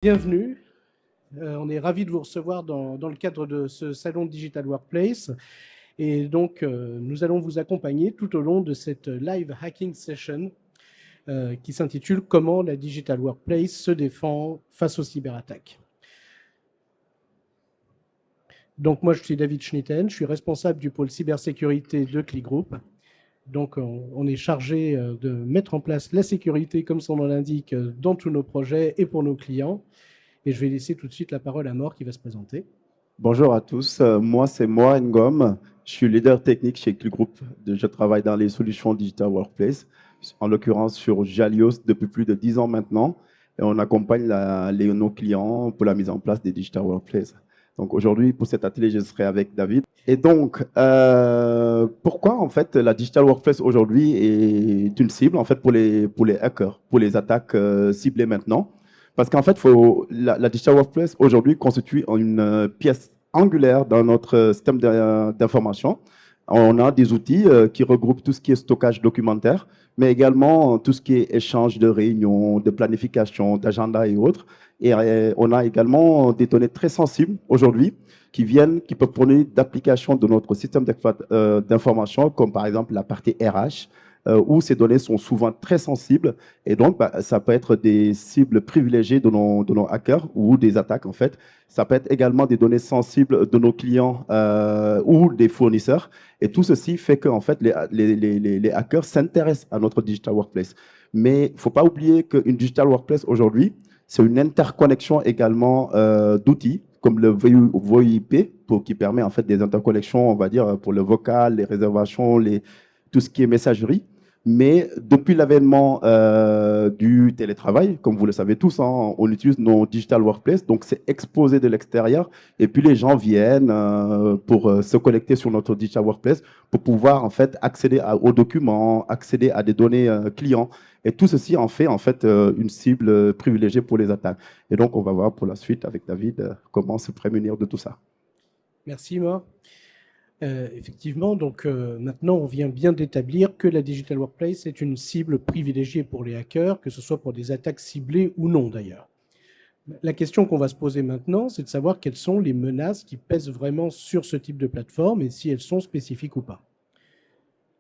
Bienvenue. On est ravis de vous recevoir dans le cadre de ce salon Digital Workplace. Et donc, nous allons vous accompagner tout au long de cette live hacking session qui s'intitule « Comment la Digital Workplace se défend face aux cyberattaques ». Donc, moi, je suis David Schnitten, je suis responsable du pôle cybersécurité de CLI Group. Donc, on est chargé de mettre en place la sécurité, comme son nom l'indique, dans tous nos projets et pour nos clients. Et je vais laisser tout de suite la parole à Mor qui va se présenter. Bonjour à tous, moi c'est Moa Ngom, je suis leader technique chez CLI Group. Je travaille dans les solutions Digital Workplace, en l'occurrence sur Jalios depuis plus de 10 ans maintenant, et on accompagne nos clients pour la mise en place des Digital Workplace. Donc aujourd'hui, pour cet atelier, je serai avec David. Et donc, pourquoi en fait la Digital Workplace aujourd'hui est une cible en fait pour les hackers, pour les attaques ciblées maintenant? Parce qu'en fait, la Digital Workplace aujourd'hui constitue une pièce angulaire dans notre système d'information. On a des outils qui regroupent tout ce qui est stockage documentaire, mais également tout ce qui est échange de réunions, de planification, d'agenda et autres. Et on a également des données très sensibles aujourd'hui qui peuvent provenir d'applications de notre système d'information, comme par exemple la partie RH, où ces données sont souvent très sensibles. Et donc, ça peut être des cibles privilégiées de nos hackers ou des attaques, en fait. Ça peut être également des données sensibles de nos clients ou des fournisseurs. Et tout ceci fait que, en fait, les hackers s'intéressent à notre Digital Workplace. Mais il ne faut pas oublier qu'une Digital Workplace, aujourd'hui, c'est une interconnexion également d'outils, comme le VoIP, qui permet, en fait, des interconnexions, on va dire, pour le vocal, les réservations, tout ce qui est messagerie. Mais depuis l'avènement du télétravail, comme vous le savez tous, hein, on utilise nos digital workplace, donc c'est exposé de l'extérieur. Et puis les gens viennent pour se connecter sur notre digital workplace pour pouvoir en fait accéder aux documents, accéder à des données clients. Et tout ceci en fait une cible privilégiée pour les attaques. Et donc on va voir pour la suite avec David comment se prémunir de tout ça. Merci Mor. Effectivement, donc maintenant on vient bien d'établir que la Digital Workplace est une cible privilégiée pour les hackers, que ce soit pour des attaques ciblées ou non d'ailleurs. La question qu'on va se poser maintenant, c'est de savoir quelles sont les menaces qui pèsent vraiment sur ce type de plateforme et si elles sont spécifiques ou pas.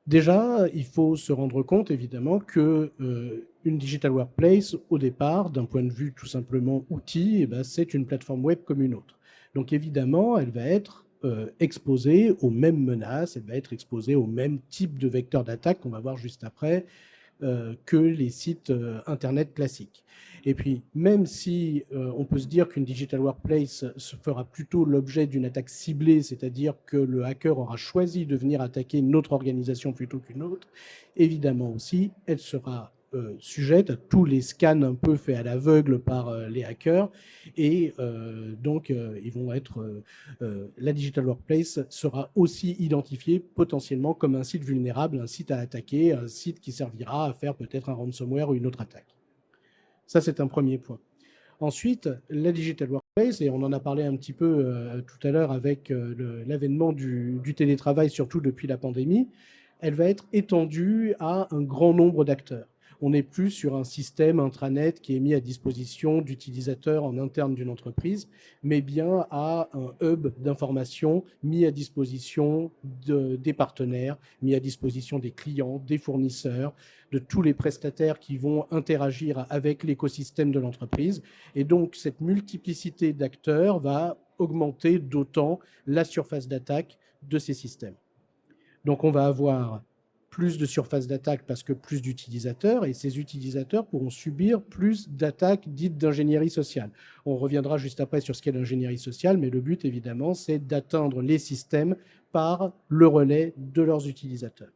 Déjà, il faut se rendre compte évidemment que une Digital Workplace, au départ, d'un point de vue tout simplement outil, eh ben, c'est une plateforme web comme une autre. Donc évidemment, elle va être exposée aux mêmes menaces, elle va être exposée au même type de vecteur d'attaque qu'on va voir juste après que les sites Internet classiques. Et puis, même si on peut se dire qu'une Digital Workplace se fera plutôt l'objet d'une attaque ciblée, c'est-à-dire que le hacker aura choisi de venir attaquer une autre organisation plutôt qu'une autre, évidemment aussi, elle sera sujette à tous les scans un peu faits à l'aveugle par les hackers. Et donc, la Digital Workplace sera aussi identifiée potentiellement comme un site vulnérable, un site à attaquer, un site qui servira à faire peut-être un ransomware ou une autre attaque. Ça, c'est un premier point. Ensuite, la Digital Workplace, et on en a parlé un petit peu tout à l'heure avec l'avènement du télétravail, surtout depuis la pandémie, elle va être étendue à un grand nombre d'acteurs. On n'est plus sur un système intranet qui est mis à disposition d'utilisateurs en interne d'une entreprise, mais bien à un hub d'information mis à disposition des partenaires, mis à disposition des clients, des fournisseurs, de tous les prestataires qui vont interagir avec l'écosystème de l'entreprise. Et donc, cette multiplicité d'acteurs va augmenter d'autant la surface d'attaque de ces systèmes. Donc, on va avoir plus de surface d'attaque parce que plus d'utilisateurs, et ces utilisateurs pourront subir plus d'attaques dites d'ingénierie sociale. On reviendra juste après sur ce qu'est l'ingénierie sociale, mais le but, évidemment, c'est d'atteindre les systèmes par le relais de leurs utilisateurs.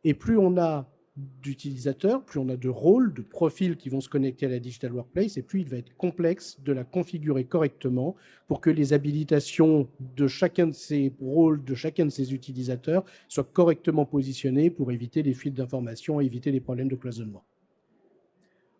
Et plus on a d'utilisateurs, plus on a de rôles, de profils qui vont se connecter à la Digital Workplace, et plus il va être complexe de la configurer correctement pour que les habilitations de chacun de ces rôles, de chacun de ces utilisateurs soient correctement positionnées pour éviter les fuites d'informations et éviter les problèmes de cloisonnement.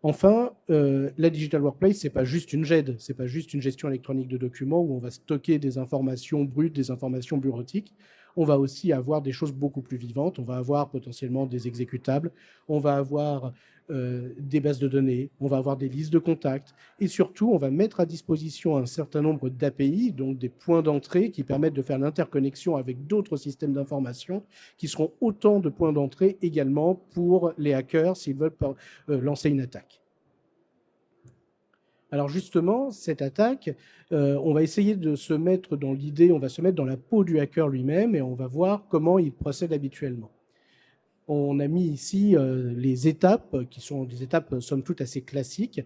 Enfin, la Digital Workplace, ce n'est pas juste une GED, ce n'est pas juste une gestion électronique de documents où on va stocker des informations brutes, des informations bureautiques. On va aussi avoir des choses beaucoup plus vivantes. On va avoir potentiellement des exécutables, on va avoir des bases de données, on va avoir des listes de contacts et surtout, on va mettre à disposition un certain nombre d'API, donc des points d'entrée qui permettent de faire l'interconnexion avec d'autres systèmes d'information qui seront autant de points d'entrée également pour les hackers s'ils veulent lancer une attaque. Alors justement, cette attaque, on va essayer de se mettre dans l'idée, on va se mettre dans la peau du hacker lui-même et on va voir comment il procède habituellement. On a mis ici les étapes, qui sont des étapes somme toute assez classiques,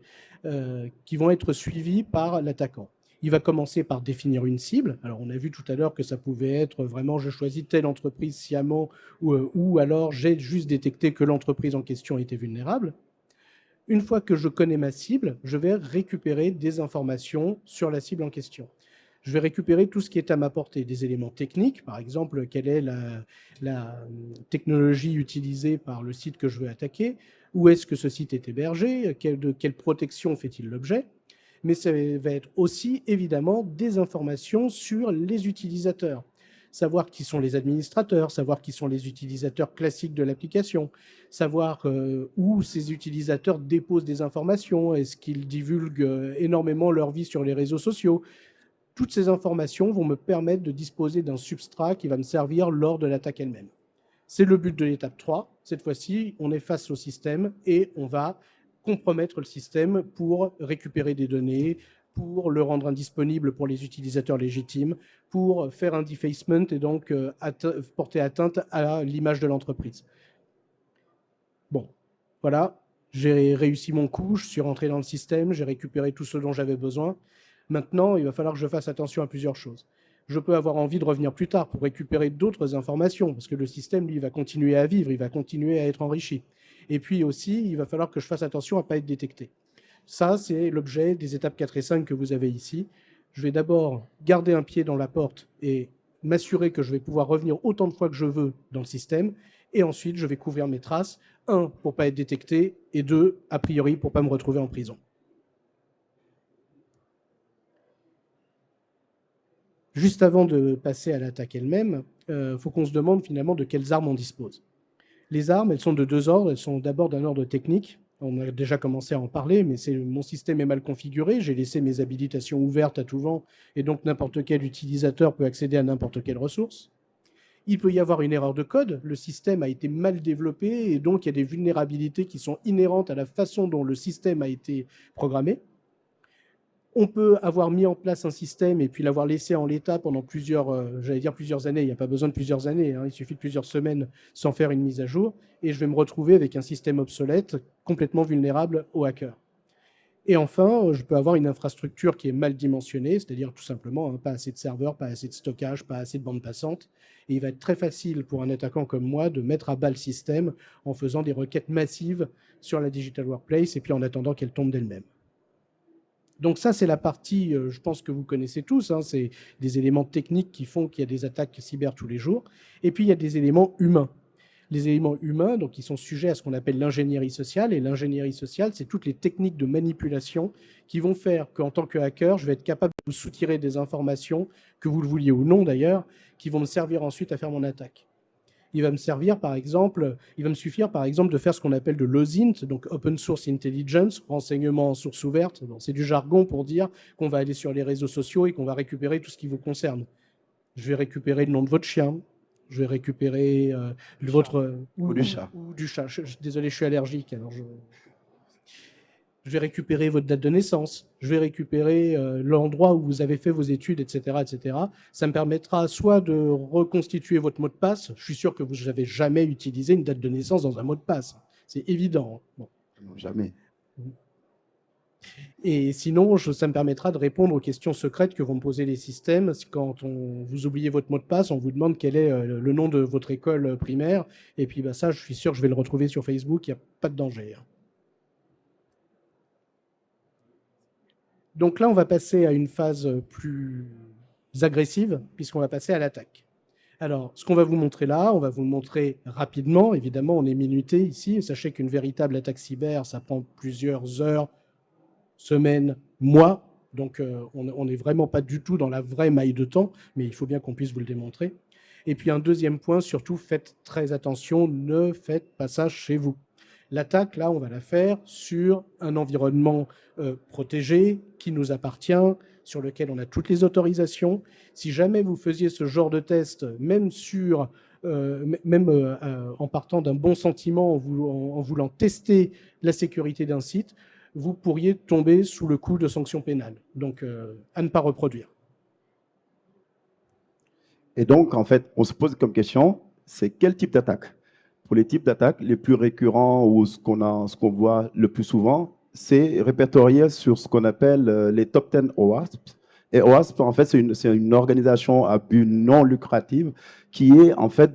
qui vont être suivies par l'attaquant. Il va commencer par définir une cible. Alors, on a vu tout à l'heure que ça pouvait être vraiment je choisis telle entreprise sciemment ou alors j'ai juste détecté que l'entreprise en question était vulnérable. Une fois que je connais ma cible, je vais récupérer des informations sur la cible en question. Je vais récupérer tout ce qui est à ma portée, des éléments techniques, par exemple, quelle est la technologie utilisée par le site que je veux attaquer, où est-ce que ce site est hébergé, de quelle protection fait-il l'objet, mais ça va être aussi évidemment des informations sur les utilisateurs. Savoir qui sont les administrateurs, savoir qui sont les utilisateurs classiques de l'application, savoir où ces utilisateurs déposent des informations, est-ce qu'ils divulguent énormément leur vie sur les réseaux sociaux. Toutes ces informations vont me permettre de disposer d'un substrat qui va me servir lors de l'attaque elle-même. C'est le but de l'étape 3. Cette fois-ci, on est face au système et on va compromettre le système pour récupérer des données, pour le rendre indisponible pour les utilisateurs légitimes, pour faire un defacement et donc porter atteinte à l'image de l'entreprise. Bon, voilà, j'ai réussi mon coup, je suis rentré dans le système, j'ai récupéré tout ce dont j'avais besoin. Maintenant, il va falloir que je fasse attention à plusieurs choses. Je peux avoir envie de revenir plus tard pour récupérer d'autres informations, parce que le système, lui, va continuer à vivre, il va continuer à être enrichi. Et puis aussi, il va falloir que je fasse attention à ne pas être détecté. Ça, c'est l'objet des étapes 4 et 5 que vous avez ici. Je vais d'abord garder un pied dans la porte et m'assurer que je vais pouvoir revenir autant de fois que je veux dans le système. Et ensuite, je vais couvrir mes traces. 1, pour ne pas être détecté, et 2, a priori, pour ne pas me retrouver en prison. Juste avant de passer à l'attaque elle-même, il faut qu'on se demande finalement de quelles armes on dispose. Les armes, elles sont de deux ordres. Elles sont d'abord d'un ordre technique. On a déjà commencé à en parler, mais mon système est mal configuré. J'ai laissé mes habilitations ouvertes à tout vent, et donc n'importe quel utilisateur peut accéder à n'importe quelle ressource. Il peut y avoir une erreur de code. Le système a été mal développé, et donc il y a des vulnérabilités qui sont inhérentes à la façon dont le système a été programmé. On peut avoir mis en place un système et puis l'avoir laissé en l'état pendant plusieurs années. Il n'y a pas besoin de plusieurs années, hein, il suffit de plusieurs semaines sans faire une mise à jour. Et je vais me retrouver avec un système obsolète, complètement vulnérable aux hackers. Et enfin, je peux avoir une infrastructure qui est mal dimensionnée, c'est-à-dire tout simplement pas assez de serveurs, pas assez de stockage, pas assez de bande passante. Et il va être très facile pour un attaquant comme moi de mettre à bas le système en faisant des requêtes massives sur la Digital Workplace et puis en attendant qu'elle tombe d'elle-même. Donc ça, c'est la partie, je pense que vous connaissez tous, hein, c'est des éléments techniques qui font qu'il y a des attaques cyber tous les jours. Et puis, il y a des éléments humains. Les éléments humains, donc, ils sont sujets à ce qu'on appelle l'ingénierie sociale. Et l'ingénierie sociale, c'est toutes les techniques de manipulation qui vont faire qu'en tant que hacker, je vais être capable de vous soutirer des informations, que vous le vouliez ou non d'ailleurs, qui vont me servir ensuite à faire mon attaque. Il va me suffire par exemple de faire ce qu'on appelle de l'OSINT, donc Open Source Intelligence, renseignement en source ouverte. Bon, c'est du jargon pour dire qu'on va aller sur les réseaux sociaux et qu'on va récupérer tout ce qui vous concerne. Je vais récupérer le nom de votre chien, je vais récupérer votre... Ou du chat. Ou du chat. Désolé, je suis allergique, alors je vais récupérer votre date de naissance, je vais récupérer l'endroit où vous avez fait vos études, etc., etc. Ça me permettra soit de reconstituer votre mot de passe. Je suis sûr que vous n'avez jamais utilisé une date de naissance dans un mot de passe. C'est évident. Bon. Non, jamais. Et sinon, ça me permettra de répondre aux questions secrètes que vont me poser les systèmes. Quand vous oubliez votre mot de passe, on vous demande quel est le nom de votre école primaire. Et puis ça, je suis sûr que je vais le retrouver sur Facebook. Il n'y a pas de danger. Donc là, on va passer à une phase plus agressive, puisqu'on va passer à l'attaque. Alors, ce qu'on va vous montrer là, on va vous le montrer rapidement. Évidemment, on est minuté ici. Sachez qu'une véritable attaque cyber, ça prend plusieurs heures, semaines, mois. Donc, on n'est vraiment pas du tout dans la vraie maille de temps, mais il faut bien qu'on puisse vous le démontrer. Et puis un deuxième point, surtout, faites très attention, ne faites pas ça chez vous. L'attaque, là, on va la faire sur un environnement protégé qui nous appartient, sur lequel on a toutes les autorisations. Si jamais vous faisiez ce genre de test, même en partant d'un bon sentiment, en voulant tester la sécurité d'un site, vous pourriez tomber sous le coup de sanctions pénales. Donc, à ne pas reproduire. Et donc, en fait, on se pose comme question, c'est quel type d'attaque? Pour les types d'attaques les plus récurrents ou ce qu'on voit le plus souvent, c'est répertorié sur ce qu'on appelle les top 10 OWASP. Et OWASP, en fait, c'est une organisation à but non lucratif qui est en fait,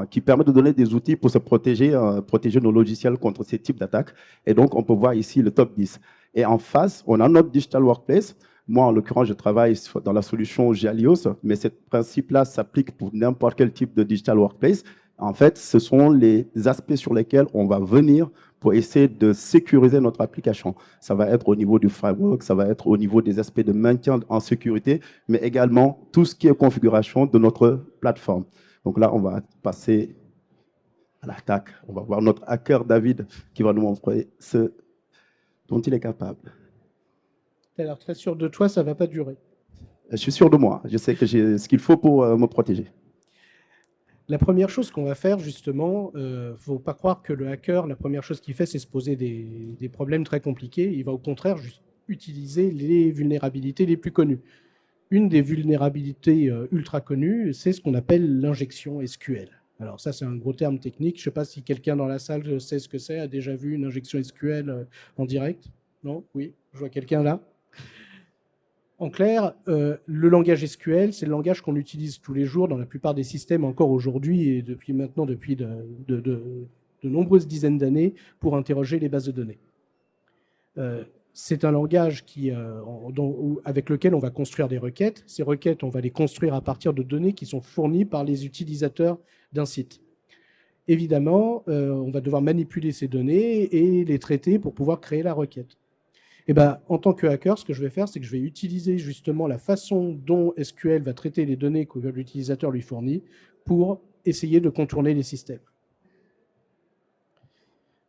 qui permet de donner des outils pour se protéger, protéger nos logiciels contre ces types d'attaques. Et donc, on peut voir ici le top 10. Et en face, on a notre Digital Workplace. Moi, en l'occurrence, je travaille dans la solution Gialios, mais ce principe-là s'applique pour n'importe quel type de Digital Workplace. En fait, ce sont les aspects sur lesquels on va venir pour essayer de sécuriser notre application. Ça va être au niveau du framework, ça va être au niveau des aspects de maintien en sécurité, mais également tout ce qui est configuration de notre plateforme. Donc là, on va passer à l'attaque. On va voir notre hacker David qui va nous montrer ce dont il est capable. Tu as l'air très sûr de toi, ça ne va pas durer. Je suis sûr de moi. Je sais que j'ai ce qu'il faut pour me protéger. La première chose qu'on va faire, justement, ne faut pas croire que le hacker, la première chose qu'il fait, c'est se poser des problèmes très compliqués. Il va au contraire juste utiliser les vulnérabilités les plus connues. Une des vulnérabilités ultra connues, c'est ce qu'on appelle l'injection SQL. Alors ça, c'est un gros terme technique. Je ne sais pas si quelqu'un dans la salle sait ce que c'est, a déjà vu une injection SQL en direct. Non? Oui? Je vois quelqu'un là. En clair, le langage SQL, c'est le langage qu'on utilise tous les jours dans la plupart des systèmes encore aujourd'hui et depuis de nombreuses dizaines d'années pour interroger les bases de données. C'est un langage avec lequel on va construire des requêtes. Ces requêtes, on va les construire à partir de données qui sont fournies par les utilisateurs d'un site. Évidemment, on va devoir manipuler ces données et les traiter pour pouvoir créer la requête. Et ben, en tant que hacker, ce que je vais faire, c'est que je vais utiliser justement la façon dont SQL va traiter les données que l'utilisateur lui fournit pour essayer de contourner les systèmes.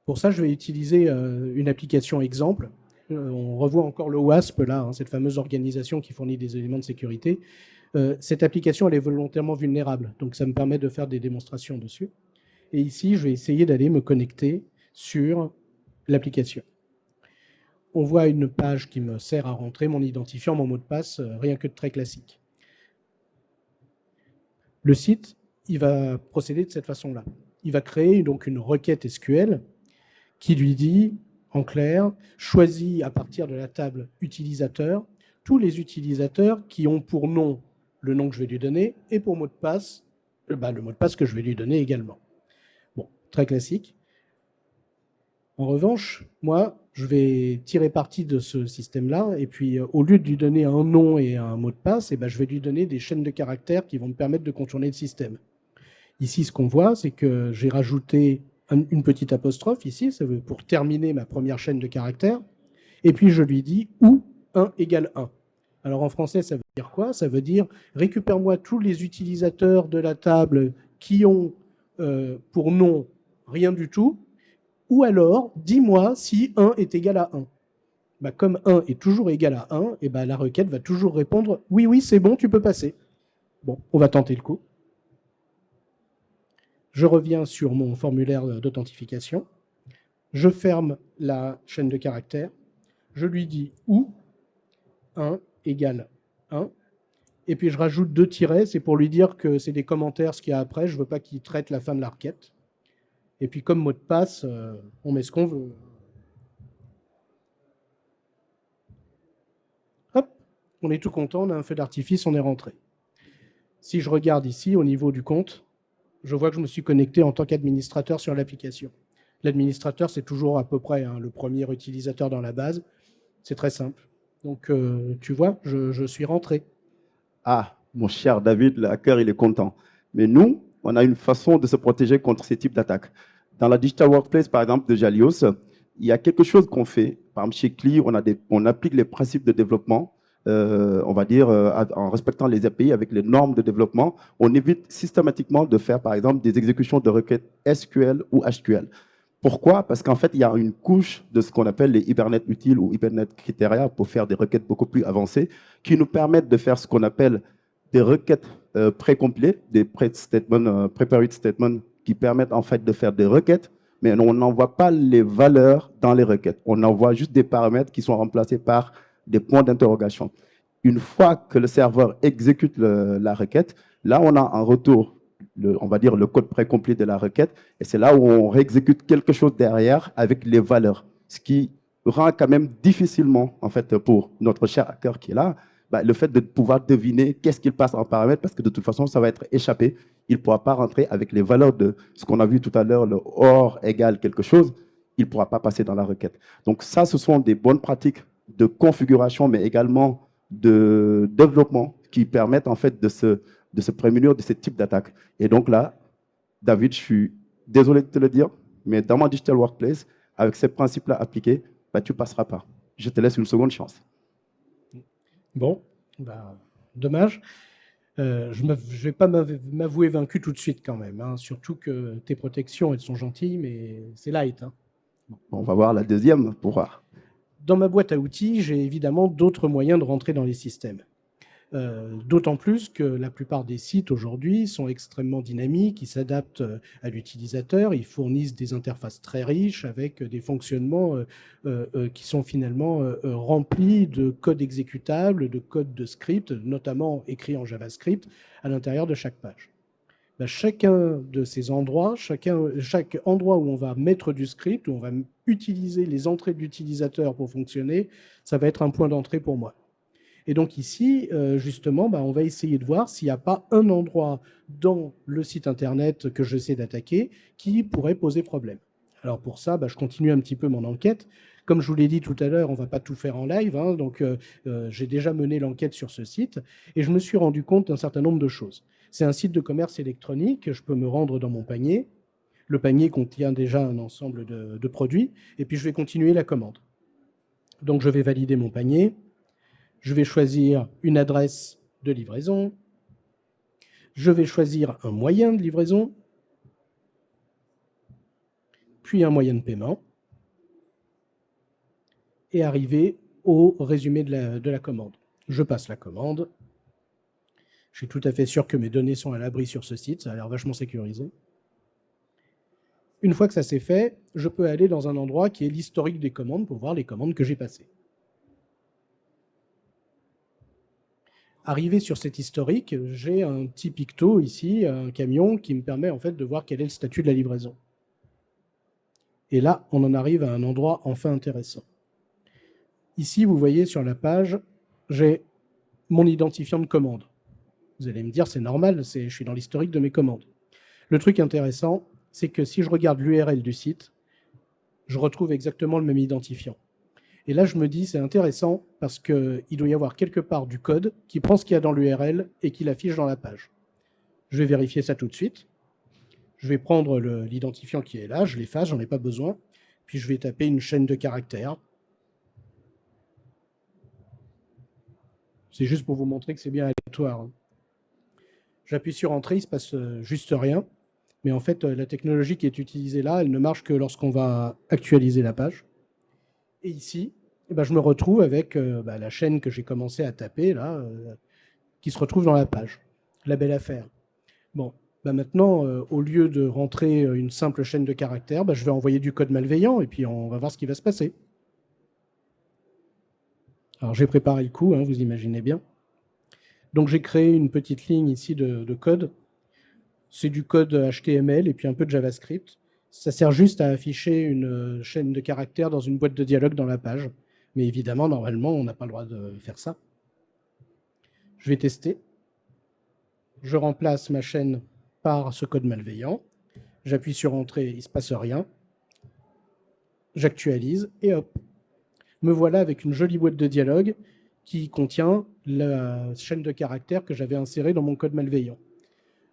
Pour ça, je vais utiliser une application exemple. On revoit encore le WASP, là, hein, cette fameuse organisation qui fournit des éléments de sécurité. Cette application, elle est volontairement vulnérable, donc ça me permet de faire des démonstrations dessus. Et ici, je vais essayer d'aller me connecter sur l'application. On voit une page qui me sert à rentrer mon identifiant, mon mot de passe, rien que de très classique. Le site, il va procéder de cette façon-là. Il va créer donc une requête SQL qui lui dit, en clair, choisis à partir de la table utilisateur tous les utilisateurs qui ont pour nom le nom que je vais lui donner et pour mot de passe, le mot de passe que je vais lui donner également. Bon, très classique. En revanche, moi, je vais tirer parti de ce système-là et puis au lieu de lui donner un nom et un mot de passe, je vais lui donner des chaînes de caractères qui vont me permettre de contourner le système. Ici, ce qu'on voit, c'est que j'ai rajouté une petite apostrophe ici, ça veut pour terminer ma première chaîne de caractères, et puis je lui dis ou 1 égale 1. Alors en français, ça veut dire quoi? Ça veut dire récupère-moi tous les utilisateurs de la table qui ont pour nom rien du tout, ou alors, dis-moi si 1 est égal à 1. Comme 1 est toujours égal à 1, et la requête va toujours répondre « Oui, oui, c'est bon, tu peux passer ». Bon, on va tenter le coup. Je reviens sur mon formulaire d'authentification. Je ferme la chaîne de caractères. Je lui dis « ou 1 égale 1 ». Et puis je rajoute 2 tirets, c'est pour lui dire que c'est des commentaires, ce qu'il y a après. Je ne veux pas qu'il traite la fin de la requête. Et puis comme mot de passe, on met ce qu'on veut. Hop, on est tout content, on a un feu d'artifice, on est rentré. Si je regarde ici, au niveau du compte, je vois que je me suis connecté en tant qu'administrateur sur l'application. L'administrateur, c'est toujours à peu près le premier utilisateur dans la base. C'est très simple. Donc, tu vois, je suis rentré. Ah, mon cher David, le hacker, il est content. Mais nous, on a une façon de se protéger contre ces types d'attaques. Dans la Digital Workplace, par exemple, de Gialios, il y a quelque chose qu'on fait. Par exemple, chez CLI, on applique les principes de développement. on va dire, en respectant les API avec les normes de développement, on évite systématiquement de faire, par exemple, des exécutions de requêtes SQL ou HQL. Pourquoi? Parce qu'en fait, il y a une couche de ce qu'on appelle les Hibernate utiles ou Hibernate criteria pour faire des requêtes beaucoup plus avancées qui nous permettent de faire ce qu'on appelle des requêtes pré-compilées, des statements, prepared statements qui permettent en fait de faire des requêtes, mais on n'envoie pas les valeurs dans les requêtes. On envoie juste des paramètres qui sont remplacés par des points d'interrogation. Une fois que le serveur exécute la requête, là, on a en retour on va dire, le code précomplet de la requête. Et c'est là où on réexécute quelque chose derrière avec les valeurs. Ce qui rend quand même difficilement, en fait, pour notre cher hacker qui est là, le fait de pouvoir deviner qu'est-ce qu'il passe en paramètre, parce que de toute façon, ça va être échappé. Il ne pourra pas rentrer avec les valeurs de ce qu'on a vu tout à l'heure, le OR égale quelque chose. Il ne pourra pas passer dans la requête. Donc ça, ce sont des bonnes pratiques de configuration, mais également de développement qui permettent en fait de se prémunir de ce type d'attaque. Et donc là, David, je suis désolé de te le dire, mais dans mon Digital Workplace, avec ces principes-là appliqués, tu ne passeras pas. Je te laisse une seconde chance. Bon, dommage. Je ne vais pas m'avouer vaincu tout de suite quand même, hein, surtout que tes protections, elles sont gentilles, mais c'est light. Hein. Bon. On va voir la deuxième pour voir. Dans ma boîte à outils, j'ai évidemment d'autres moyens de rentrer dans les systèmes. D'autant plus que la plupart des sites aujourd'hui sont extrêmement dynamiques, ils s'adaptent à l'utilisateur, ils fournissent des interfaces très riches avec des fonctionnements qui sont finalement remplis de code exécutable, de code de script, notamment écrits en JavaScript, à l'intérieur de chaque page. Chacun de ces endroits, chaque endroit où on va mettre du script, où on va utiliser les entrées de l'utilisateur pour fonctionner, ça va être un point d'entrée pour moi. Et donc ici, justement, on va essayer de voir s'il n'y a pas un endroit dans le site internet que j'essaie d'attaquer qui pourrait poser problème. Alors pour ça, je continue un petit peu mon enquête. Comme je vous l'ai dit tout à l'heure, on ne va pas tout faire en live, hein, donc j'ai déjà mené l'enquête sur ce site et je me suis rendu compte d'un certain nombre de choses. C'est un site de commerce électronique, je peux me rendre dans mon panier. Le panier contient déjà un ensemble de produits et puis je vais continuer la commande. Donc je vais valider mon panier. Je vais choisir une adresse de livraison. Je vais choisir un moyen de livraison, puis un moyen de paiement, et arriver au résumé de la commande. Je passe la commande. Je suis tout à fait sûr que mes données sont à l'abri sur ce site, ça a l'air vachement sécurisé. Une fois que ça c'est fait, je peux aller dans un endroit qui est l'historique des commandes pour voir les commandes que j'ai passées. Arrivé sur cet historique, j'ai un petit picto ici, un camion, qui me permet en fait de voir quel est le statut de la livraison. Et là, on en arrive à un endroit enfin intéressant. Ici, vous voyez sur la page, j'ai mon identifiant de commande. Vous allez me dire, c'est normal, je suis dans l'historique de mes commandes. Le truc intéressant, c'est que si je regarde l'URL du site, je retrouve exactement le même identifiant. Et là, je me dis, c'est intéressant parce qu'il doit y avoir quelque part du code qui prend ce qu'il y a dans l'URL et qui l'affiche dans la page. Je vais vérifier ça tout de suite. Je vais prendre l'identifiant qui est là, je l'efface, j'en ai pas besoin. Puis je vais taper une chaîne de caractères. C'est juste pour vous montrer que c'est bien aléatoire. J'appuie sur Entrée, il ne se passe juste rien. Mais en fait, la technologie qui est utilisée là, elle ne marche que lorsqu'on va actualiser la page. Et ici, je me retrouve avec la chaîne que j'ai commencé à taper, là, qui se retrouve dans la page. La belle affaire. Bon, maintenant, au lieu de rentrer une simple chaîne de caractères, je vais envoyer du code malveillant et puis on va voir ce qui va se passer. Alors, j'ai préparé le coup, hein, vous imaginez bien. Donc, j'ai créé une petite ligne ici de code. C'est du code HTML et puis un peu de JavaScript. Ça sert juste à afficher une chaîne de caractères dans une boîte de dialogue dans la page. Mais évidemment, normalement, on n'a pas le droit de faire ça. Je vais tester. Je remplace ma chaîne par ce code malveillant. J'appuie sur Entrée, il ne se passe rien. J'actualise et hop. Me voilà avec une jolie boîte de dialogue qui contient la chaîne de caractères que j'avais insérée dans mon code malveillant.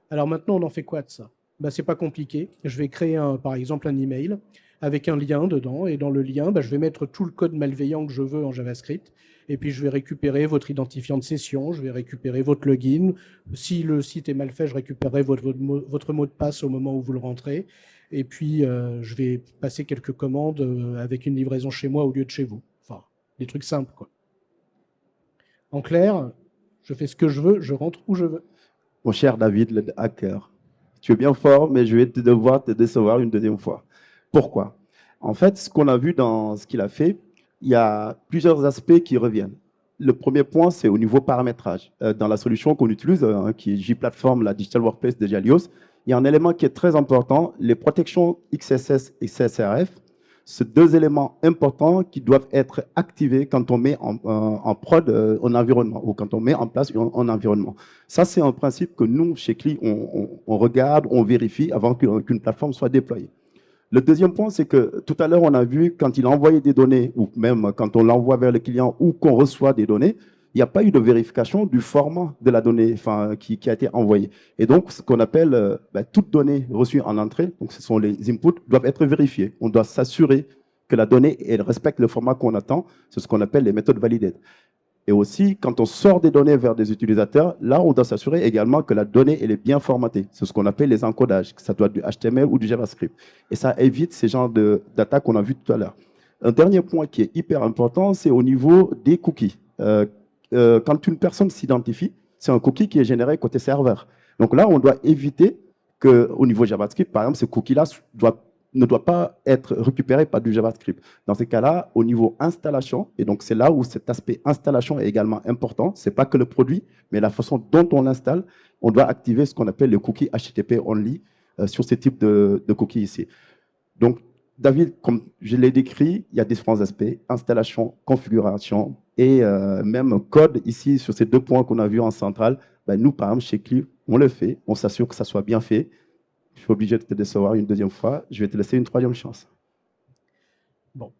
Alors maintenant, on en fait quoi de ça ? C'est pas compliqué. Je vais créer par exemple un email. avec un lien dedans. Et dans le lien, je vais mettre tout le code malveillant que je veux en JavaScript. Et puis, je vais récupérer votre identifiant de session, je vais récupérer votre login. Si le site est mal fait, je récupérerai votre mot de passe au moment où vous le rentrez. Et puis, je vais passer quelques commandes avec une livraison chez moi au lieu de chez vous. Enfin, des trucs simples, quoi. En clair, je fais ce que je veux, je rentre où je veux. Mon cher David, le hacker, tu es bien fort, mais je vais devoir te décevoir une deuxième fois. Pourquoi? En fait, ce qu'on a vu dans ce qu'il a fait, il y a plusieurs aspects qui reviennent. Le premier point, c'est au niveau paramétrage. Dans la solution qu'on utilise, qui est JPlatform, la Digital Workplace de Jalios, il y a un élément qui est très important, les protections XSS et CSRF. Ces deux éléments importants qui doivent être activés quand on met en prod un environnement ou quand on met en place un environnement. Ça, c'est un principe que nous, chez CLI, on regarde, on vérifie avant qu'une plateforme soit déployée. Le deuxième point, c'est que tout à l'heure, on a vu quand il a envoyé des données, ou même quand on l'envoie vers le client ou qu'on reçoit des données, il n'y a pas eu de vérification du format de la donnée qui a été envoyée. Et donc, ce qu'on appelle toute donnée reçue en entrée, donc ce sont les inputs, doivent être vérifiés. On doit s'assurer que la donnée elle respecte le format qu'on attend. C'est ce qu'on appelle les méthodes validated. Et aussi, quand on sort des données vers des utilisateurs, là, on doit s'assurer également que la donnée elle est bien formatée. C'est ce qu'on appelle les encodages, que ça doit être du HTML ou du JavaScript. Et ça évite ces genres d'attaques qu'on a vues tout à l'heure. Un dernier point qui est hyper important, c'est au niveau des cookies. Quand une personne s'identifie, c'est un cookie qui est généré côté serveur. Donc là, on doit éviter qu'au niveau JavaScript, par exemple, ce cookie-là ne doit pas être récupéré par du JavaScript. Dans ces cas-là, au niveau installation, et donc c'est là où cet aspect installation est également important, ce n'est pas que le produit, mais la façon dont on l'installe, on doit activer ce qu'on appelle le cookie HTTP only sur ce type de cookies ici. Donc, David, comme je l'ai décrit, il y a différents aspects, installation, configuration et même code ici sur ces deux points qu'on a vus en centrale. Nous, par exemple, chez CLI, on le fait, on s'assure que ça soit bien fait. Je suis obligé de te décevoir une deuxième fois, je vais te laisser une troisième chance. Bon,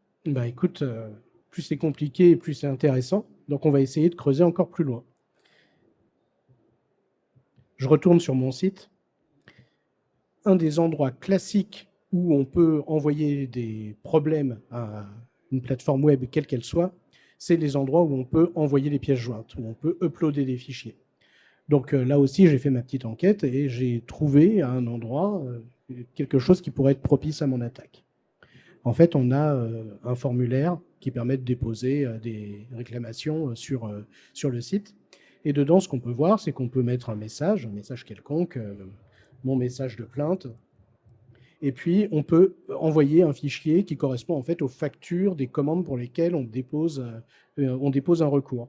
écoute, plus c'est compliqué, plus c'est intéressant. Donc, on va essayer de creuser encore plus loin. Je retourne sur mon site. Un des endroits classiques où on peut envoyer des problèmes à une plateforme web, quelle qu'elle soit, c'est les endroits où on peut envoyer des pièces jointes, où on peut uploader des fichiers. Donc là aussi, j'ai fait ma petite enquête et j'ai trouvé à un endroit quelque chose qui pourrait être propice à mon attaque. En fait, on a un formulaire qui permet de déposer des réclamations sur le site. Et dedans, ce qu'on peut voir, c'est qu'on peut mettre un message quelconque, mon message de plainte. Et puis, on peut envoyer un fichier qui correspond en fait aux factures des commandes pour lesquelles on dépose un recours.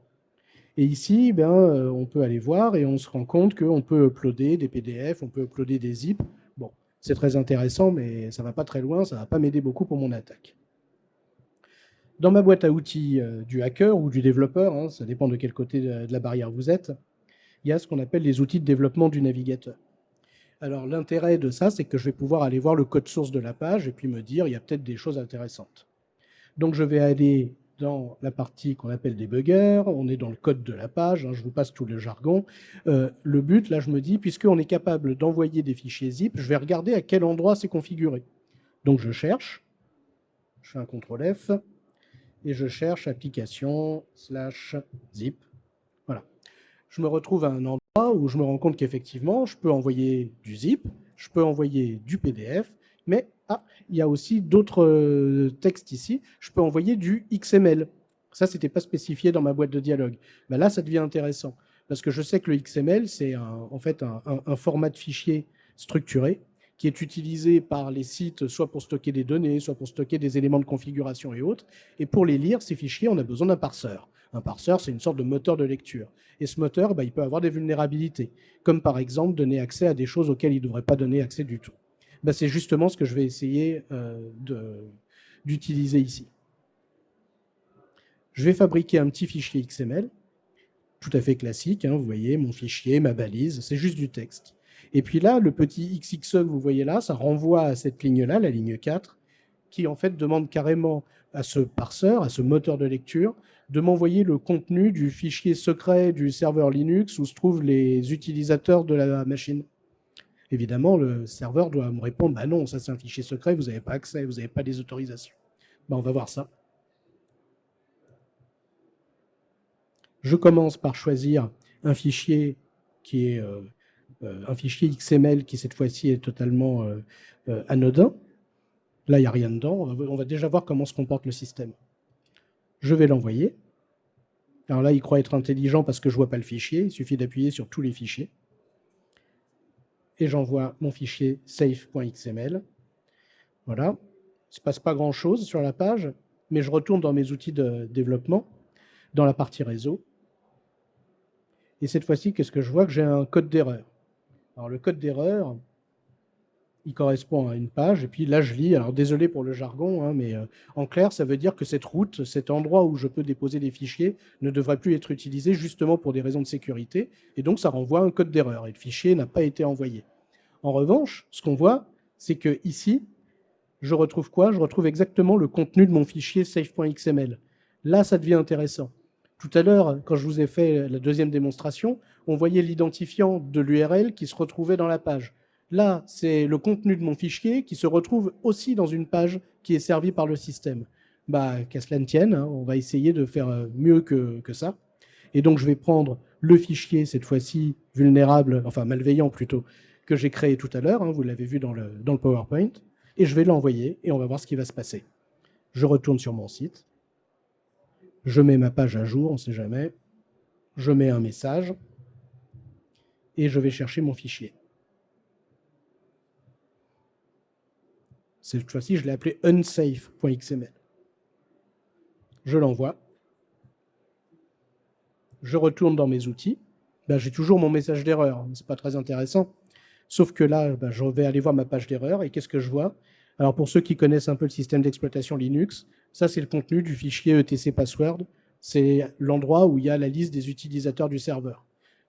Et ici, on peut aller voir et on se rend compte qu'on peut uploader des PDF, on peut uploader des zip. Bon, c'est très intéressant, mais ça ne va pas très loin, ça ne va pas m'aider beaucoup pour mon attaque. Dans ma boîte à outils du hacker ou du développeur, ça dépend de quel côté de la barrière vous êtes, il y a ce qu'on appelle les outils de développement du navigateur. Alors l'intérêt de ça, c'est que je vais pouvoir aller voir le code source de la page et puis me dire, il y a peut-être des choses intéressantes. Donc je vais aller dans la partie qu'on appelle debugger, on est dans le code de la page, je vous passe tout le jargon. Le but, là, je me dis, puisqu'on est capable d'envoyer des fichiers zip, je vais regarder à quel endroit c'est configuré. Donc je cherche, je fais un CTRL F, et je cherche application /zip. Voilà. Je me retrouve à un endroit où je me rends compte qu'effectivement, je peux envoyer du zip, je peux envoyer du PDF, mais il y a aussi d'autres textes ici. Je peux envoyer du XML. Ça, ce n'était pas spécifié dans ma boîte de dialogue. Mais là, ça devient intéressant, parce que je sais que le XML, c'est en fait un format de fichier structuré qui est utilisé par les sites soit pour stocker des données, soit pour stocker des éléments de configuration et autres. Et pour les lire, ces fichiers, on a besoin d'un parseur. Un parseur, c'est une sorte de moteur de lecture. Et ce moteur, il peut avoir des vulnérabilités, comme par exemple donner accès à des choses auxquelles il ne devrait pas donner accès du tout. C'est justement ce que je vais essayer d'utiliser ici. Je vais fabriquer un petit fichier XML, tout à fait classique. Vous voyez, mon fichier, ma balise, c'est juste du texte. Et puis là, le petit XXE que vous voyez là, ça renvoie à cette ligne-là, la ligne 4, qui en fait demande carrément à ce parseur, à ce moteur de lecture, de m'envoyer le contenu du fichier secret du serveur Linux où se trouvent les utilisateurs de la machine. évidemment, le serveur doit me répondre, bah non, ça c'est un fichier secret, vous n'avez pas accès, vous n'avez pas les autorisations. Bah, on va voir ça. Je commence par choisir un fichier qui est un fichier XML qui cette fois-ci est totalement anodin. Là, il n'y a rien dedans. On va déjà voir comment se comporte le système. Je vais l'envoyer. Alors là, il croit être intelligent parce que je ne vois pas le fichier. Il suffit d'appuyer sur tous les fichiers. Et j'envoie mon fichier safe.xml. Voilà. Il ne se passe pas grand-chose sur la page, mais je retourne dans mes outils de développement, dans la partie réseau. Et cette fois-ci, qu'est-ce que je vois? Que j'ai un code d'erreur. Alors le code d'erreur, il correspond à une page, et puis là je lis, alors désolé pour le jargon, hein, mais en clair, ça veut dire que cette route, cet endroit où je peux déposer des fichiers, ne devrait plus être utilisé justement pour des raisons de sécurité, et donc ça renvoie un code d'erreur, et le fichier n'a pas été envoyé. En revanche, ce qu'on voit, c'est que ici, je retrouve quoi? Je retrouve exactement le contenu de mon fichier safe.xml. Là, ça devient intéressant. Tout à l'heure, quand je vous ai fait la deuxième démonstration, on voyait l'identifiant de l'URL qui se retrouvait dans la page. Là, c'est le contenu de mon fichier qui se retrouve aussi dans une page qui est servie par le système. Bah, qu'à cela ne tienne, hein, on va essayer de faire mieux que ça. Et donc, je vais prendre le fichier, cette fois-ci vulnérable, enfin malveillant plutôt, que j'ai créé tout à l'heure, hein, vous l'avez vu dans le PowerPoint, et je vais l'envoyer et on va voir ce qui va se passer. Je retourne sur mon site, je mets ma page à jour, on ne sait jamais, je mets un message et je vais chercher mon fichier. Cette fois-ci, je l'ai appelé unsafe.xml. Je l'envoie. Je retourne dans mes outils. Ben, j'ai toujours mon message d'erreur. Ce n'est pas très intéressant. Sauf que là, ben, je vais aller voir ma page d'erreur. Et qu'est-ce que je vois? Alors, pour ceux qui connaissent un peu le système d'exploitation Linux, ça, c'est le contenu du fichier etc password. C'est l'endroit où il y a la liste des utilisateurs du serveur.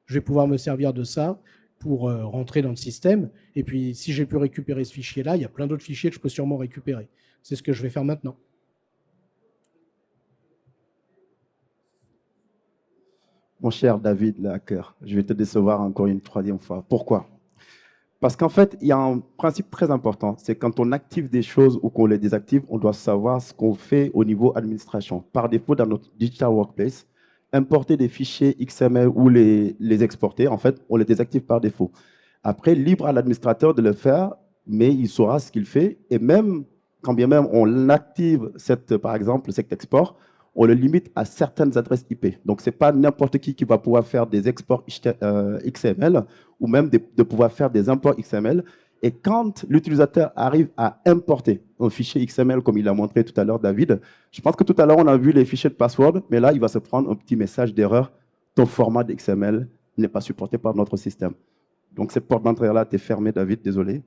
Je vais pouvoir me servir de ça pour rentrer dans le système. Et puis, si j'ai pu récupérer ce fichier-là, il y a plein d'autres fichiers que je peux sûrement récupérer. C'est ce que je vais faire maintenant. Mon cher David, le hacker, je vais te décevoir encore une troisième fois. Pourquoi? Parce qu'en fait, il y a un principe très important, c'est quand on active des choses ou qu'on les désactive, on doit savoir ce qu'on fait au niveau administration. Par défaut, dans notre Digital Workplace, importer des fichiers XML ou les exporter, en fait, on les désactive par défaut. Après, libre à l'administrateur de le faire, mais il saura ce qu'il fait. Et même, quand bien même on active, par exemple, cet export, on le limite à certaines adresses IP. Donc, ce n'est pas n'importe qui va pouvoir faire des exports XML ou même de pouvoir faire des imports XML. Et quand l'utilisateur arrive à importer un fichier XML, comme il a montré tout à l'heure, David, je pense que tout à l'heure, on a vu les fichiers de password, mais là, il va se prendre un petit message d'erreur. Ton format d'XML n'est pas supporté par notre système. Donc, cette porte d'entrée-là, tu es fermée, David, désolé.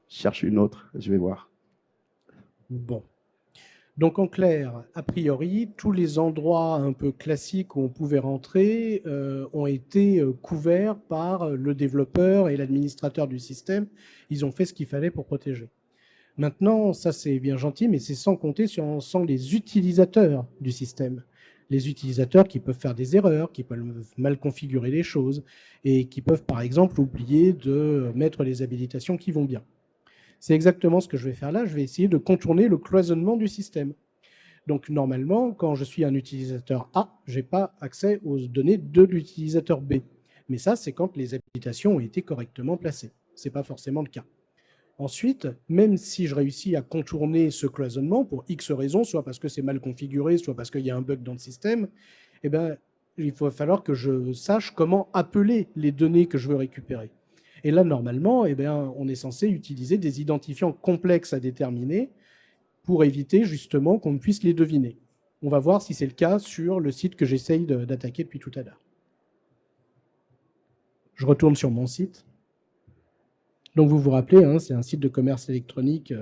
Cherche une autre, je vais voir. Bon. Donc, en clair, a priori, tous les endroits un peu classiques où on pouvait rentrer ont été couverts par le développeur et l'administrateur du système. Ils ont fait ce qu'il fallait pour protéger. Maintenant, ça c'est bien gentil, mais c'est sans compter sans les utilisateurs du système. Les utilisateurs qui peuvent faire des erreurs, qui peuvent mal configurer les choses et qui peuvent par exemple oublier de mettre les habilitations qui vont bien. C'est exactement ce que je vais faire là, je vais essayer de contourner le cloisonnement du système. Donc normalement, quand je suis un utilisateur A, je n'ai pas accès aux données de l'utilisateur B. Mais ça, c'est quand les habilitations ont été correctement placées. Ce n'est pas forcément le cas. Ensuite, même si je réussis à contourner ce cloisonnement pour X raisons, soit parce que c'est mal configuré, soit parce qu'il y a un bug dans le système, eh ben, il va falloir que je sache comment appeler les données que je veux récupérer. Et là, normalement, eh bien, on est censé utiliser des identifiants complexes à déterminer pour éviter justement qu'on ne puisse les deviner. On va voir si c'est le cas sur le site que j'essaye d'attaquer depuis tout à l'heure. Je retourne sur mon site. Donc vous vous rappelez, hein, c'est un site de commerce électronique,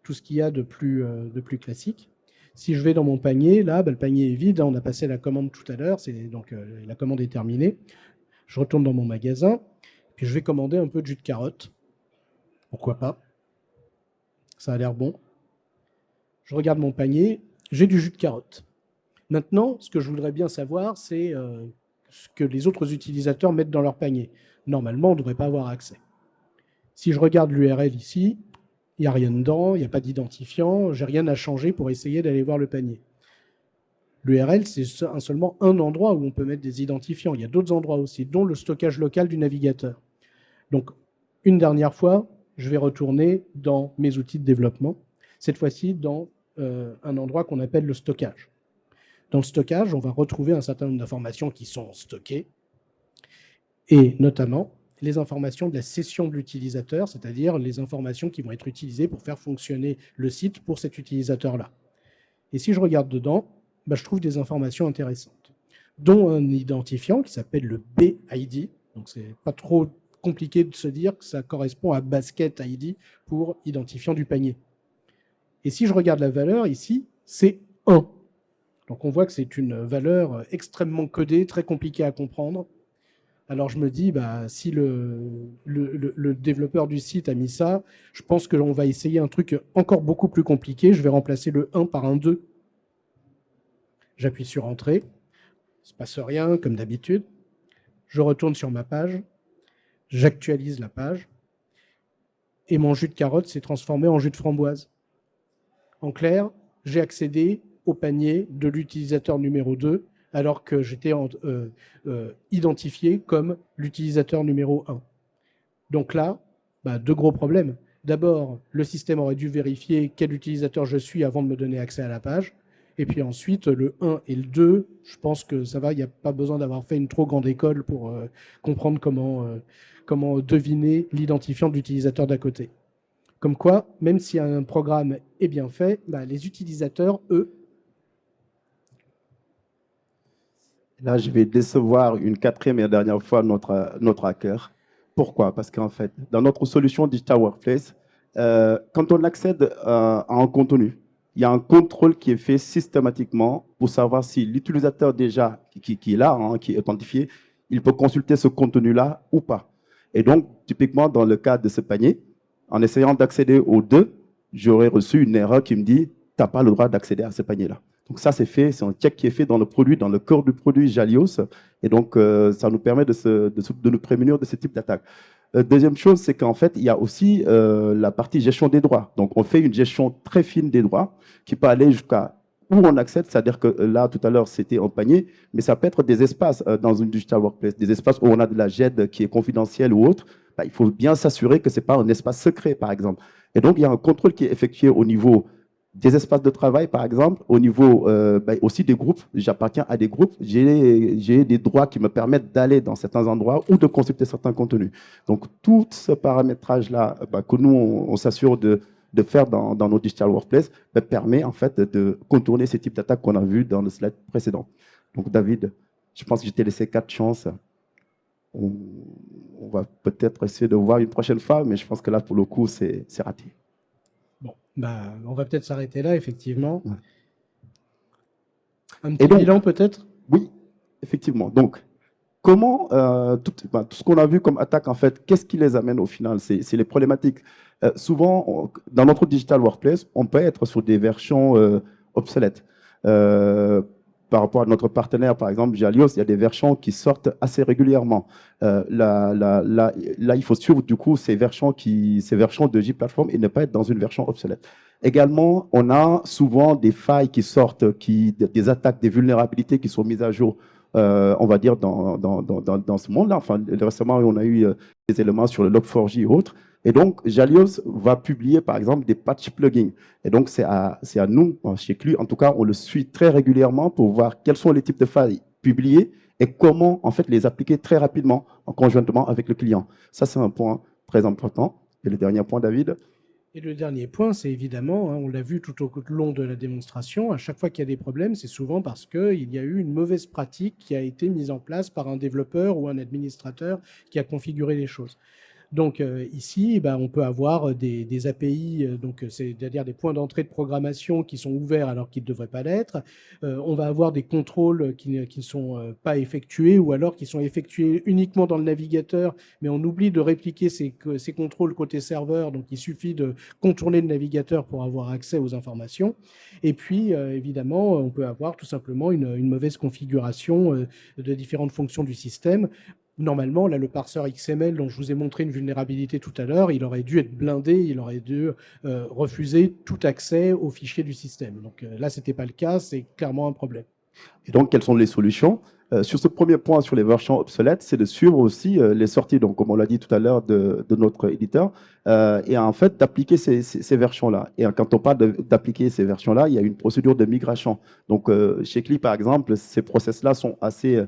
tout ce qu'il y a de plus classique. Si je vais dans mon panier, là, le panier est vide, hein, on a passé la commande tout à l'heure, donc la commande est terminée. Je retourne dans mon magasin, puis je vais commander un peu de jus de carotte. Pourquoi pas? Ça a l'air bon. Je regarde mon panier, j'ai du jus de carotte. Maintenant, ce que je voudrais bien savoir, c'est ce que les autres utilisateurs mettent dans leur panier. Normalement, on ne devrait pas avoir accès. Si je regarde l'URL ici, il n'y a rien dedans, il n'y a pas d'identifiant, j'ai rien à changer pour essayer d'aller voir le panier. L'URL, c'est seulement un endroit où on peut mettre des identifiants. Il y a d'autres endroits aussi, dont le stockage local du navigateur. Donc, une dernière fois, je vais retourner dans mes outils de développement, cette fois-ci dans un endroit qu'on appelle le stockage. Dans le stockage, on va retrouver un certain nombre d'informations qui sont stockées, et notamment les informations de la session de l'utilisateur, c'est-à-dire les informations qui vont être utilisées pour faire fonctionner le site pour cet utilisateur-là. Et si je regarde dedans, je trouve des informations intéressantes, dont un identifiant qui s'appelle le BID. Donc, c'est pas trop compliqué de se dire que ça correspond à Basket ID pour identifiant du panier. Et si je regarde la valeur ici, c'est 1. Donc, on voit que c'est une valeur extrêmement codée, très compliquée à comprendre. Alors, je me dis, si le développeur du site a mis ça, je pense que l'on va essayer un truc encore beaucoup plus compliqué. Je vais remplacer le 1 par un 2. J'appuie sur Entrée. Il ne se passe rien, comme d'habitude. Je retourne sur ma page. J'actualise la page. Et mon jus de carotte s'est transformé en jus de framboise. En clair, j'ai accédé au panier de l'utilisateur numéro 2, alors que j'étais identifié comme l'utilisateur numéro 1. Donc là, deux gros problèmes. D'abord, le système aurait dû vérifier quel utilisateur je suis avant de me donner accès à la page. Et puis ensuite, le 1 et le 2, je pense que ça va, il n'y a pas besoin d'avoir fait une trop grande école pour comprendre comment deviner l'identifiant de l'utilisateur d'à côté. Comme quoi, même si un programme est bien fait, les utilisateurs, eux... Là, je vais décevoir une quatrième et dernière fois notre hacker. Pourquoi? Parce qu'en fait, dans notre solution Digital Workplace, quand on accède à un contenu, il y a un contrôle qui est fait systématiquement pour savoir si l'utilisateur déjà qui est là, qui est authentifié, il peut consulter ce contenu-là ou pas. Et donc, typiquement, dans le cas de ce panier, en essayant d'accéder aux deux, j'aurais reçu une erreur qui me dit « tu n'as pas le droit d'accéder à ce panier-là ». Donc ça, c'est fait, c'est un check qui est fait dans le produit, dans le cœur du produit Jalios. Et donc, ça nous permet de nous prémunir de ce type d'attaque. Deuxième chose, c'est qu'en fait, il y a aussi la partie gestion des droits. Donc, on fait une gestion très fine des droits qui peut aller jusqu'à où on accède, c'est-à-dire que là, tout à l'heure, c'était un panier, mais ça peut être des espaces dans une digital workplace, des espaces où on a de la GED qui est confidentielle ou autre. Il faut bien s'assurer que ce n'est pas un espace secret, par exemple. Et donc, il y a un contrôle qui est effectué au niveau des espaces de travail, par exemple, au niveau aussi des groupes. J'appartiens à des groupes. J'ai des droits qui me permettent d'aller dans certains endroits ou de consulter certains contenus. Donc, tout ce paramétrage-là que nous, on s'assure de faire dans nos digital workplace permet en fait de contourner ces types d'attaques qu'on a vues dans le slide précédent. Donc, David, je pense que je t'ai laissé 4 chances. On va peut-être essayer de voir une prochaine fois, mais je pense que là, pour le coup, c'est raté. Bon, on va peut-être s'arrêter là, effectivement. Ouais. Un petit bilan, peut-être? Oui, effectivement. Donc, comment tout ce qu'on a vu comme attaque, en fait, qu'est-ce qui les amène au final? C'est les problématiques. Souvent, dans notre digital workplace, on peut être sur des versions obsolètes. Par rapport à notre partenaire, par exemple, Jalios, il y a des versions qui sortent assez régulièrement. Là, il faut suivre du coup ces versions de J-Platform et ne pas être dans une version obsolète. Également, on a souvent des failles qui sortent, des attaques, des vulnérabilités qui sont mises à jour, on va dire, dans ce monde-là. Enfin, récemment, on a eu des éléments sur le Log4j et autres. Et donc, Jalios va publier, par exemple, des patch plugins. Et donc, c'est à nous, chez CLU, en tout cas, on le suit très régulièrement pour voir quels sont les types de failles publiées et comment, en fait, les appliquer très rapidement, en conjointement avec le client. Ça, c'est un point très important. Et le dernier point, David? Et le dernier point, c'est évidemment, on l'a vu tout au long de la démonstration, à chaque fois qu'il y a des problèmes, c'est souvent parce qu'il y a eu une mauvaise pratique qui a été mise en place par un développeur ou un administrateur qui a configuré les choses. Donc ici, on peut avoir des API, c'est-à-dire des points d'entrée de programmation qui sont ouverts alors qu'ils ne devraient pas l'être. On va avoir des contrôles qui ne sont pas effectués ou alors qui sont effectués uniquement dans le navigateur, mais on oublie de répliquer ces contrôles côté serveur, donc il suffit de contourner le navigateur pour avoir accès aux informations. Et puis, évidemment, on peut avoir tout simplement une mauvaise configuration de différentes fonctions du système, normalement, là, le parseur XML dont je vous ai montré une vulnérabilité tout à l'heure, il aurait dû être blindé, il aurait dû refuser tout accès aux fichiers du système. Donc là, ce n'était pas le cas, c'est clairement un problème. Et donc, quelles sont les solutions? Sur ce premier point, sur les versions obsolètes, c'est de suivre aussi les sorties, donc, comme on l'a dit tout à l'heure, de notre éditeur, et en fait, d'appliquer ces versions-là. Et quand on parle d'appliquer ces versions-là, il y a une procédure de migration. Donc, chez CLI, par exemple, ces process-là sont assez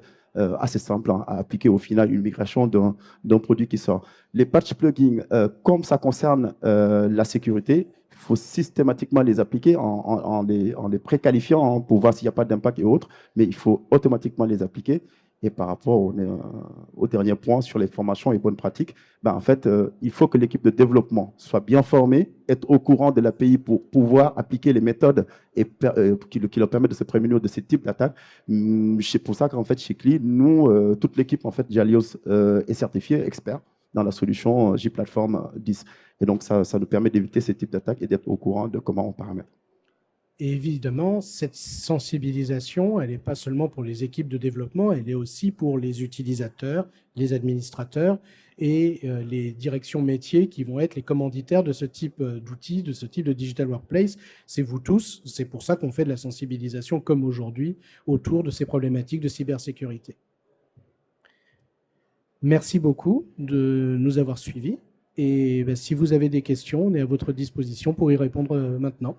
simples à appliquer au final, une migration d'un produit qui sort. Les patch plugins, comme ça concerne la sécurité, il faut systématiquement les appliquer en les préqualifiant pour voir s'il n'y a pas d'impact et autres, mais il faut automatiquement les appliquer. Et par rapport au dernier point sur les formations et bonnes pratiques, ben en fait, il faut que l'équipe de développement soit bien formée, être au courant de l'API pour pouvoir appliquer les méthodes qui leur permettent de se prémunir de ces types d'attaques. C'est pour ça qu'en fait, chez CLI, nous, toute l'équipe en fait, Jalios est certifiée expert dans la solution J-Platform 10. Et donc, ça nous permet d'éviter ces types d'attaques et d'être au courant de comment on paramètre. Et évidemment, cette sensibilisation, elle n'est pas seulement pour les équipes de développement, elle est aussi pour les utilisateurs, les administrateurs et les directions métiers qui vont être les commanditaires de ce type d'outils, de ce type de digital workplace. C'est vous tous, c'est pour ça qu'on fait de la sensibilisation comme aujourd'hui autour de ces problématiques de cybersécurité. Merci beaucoup de nous avoir suivis. Et si vous avez des questions, on est à votre disposition pour y répondre maintenant.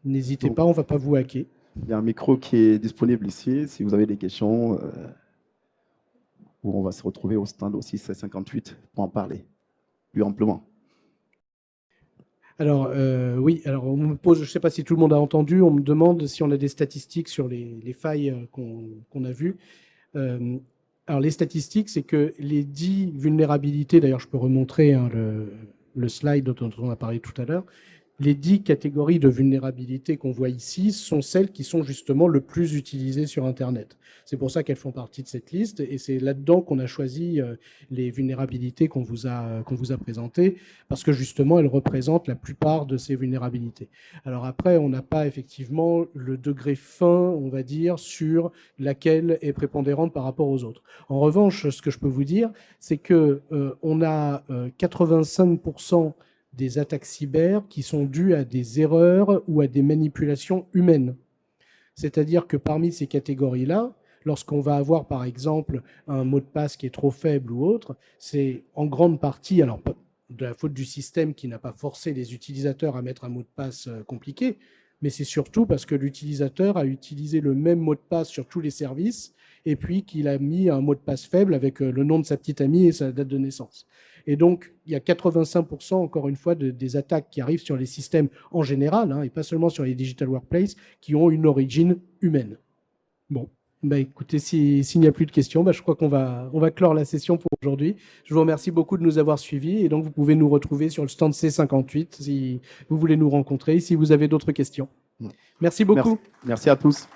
N'hésitez pas, on ne va pas vous hacker. Il y a un micro qui est disponible ici. Si vous avez des questions, on va se retrouver au stand aussi 658 pour en parler plus amplement. Alors, oui, alors on me pose, je ne sais pas si tout le monde a entendu, on me demande si on a des statistiques sur les failles qu'on a vues. Alors, les statistiques, c'est que les 10 vulnérabilités, d'ailleurs, je peux remontrer hein, le slide dont on a parlé tout à l'heure, les 10 catégories de vulnérabilité qu'on voit ici sont celles qui sont justement le plus utilisées sur Internet. C'est pour ça qu'elles font partie de cette liste et c'est là-dedans qu'on a choisi les vulnérabilités qu'on vous a présentées parce que justement, elles représentent la plupart de ces vulnérabilités. Alors après, on n'a pas effectivement le degré fin, on va dire, sur laquelle est prépondérante par rapport aux autres. En revanche, ce que je peux vous dire, c'est qu'on a 85% des attaques cyber qui sont dues à des erreurs ou à des manipulations humaines. C'est-à-dire que parmi ces catégories-là, lorsqu'on va avoir par exemple un mot de passe qui est trop faible ou autre, c'est en grande partie, alors de la faute du système qui n'a pas forcé les utilisateurs à mettre un mot de passe compliqué, mais c'est surtout parce que l'utilisateur a utilisé le même mot de passe sur tous les services et puis qu'il a mis un mot de passe faible avec le nom de sa petite amie et sa date de naissance. Et donc, il y a 85%, encore une fois, des attaques qui arrivent sur les systèmes en général, hein, et pas seulement sur les digital workplace, qui ont une origine humaine. Bon, bah, écoutez, s'il n'y a plus de questions, bah, je crois qu'on va clore la session pour aujourd'hui. Je vous remercie beaucoup de nous avoir suivis, et donc vous pouvez nous retrouver sur le stand C58 si vous voulez nous rencontrer, si vous avez d'autres questions. Merci beaucoup. Merci à tous.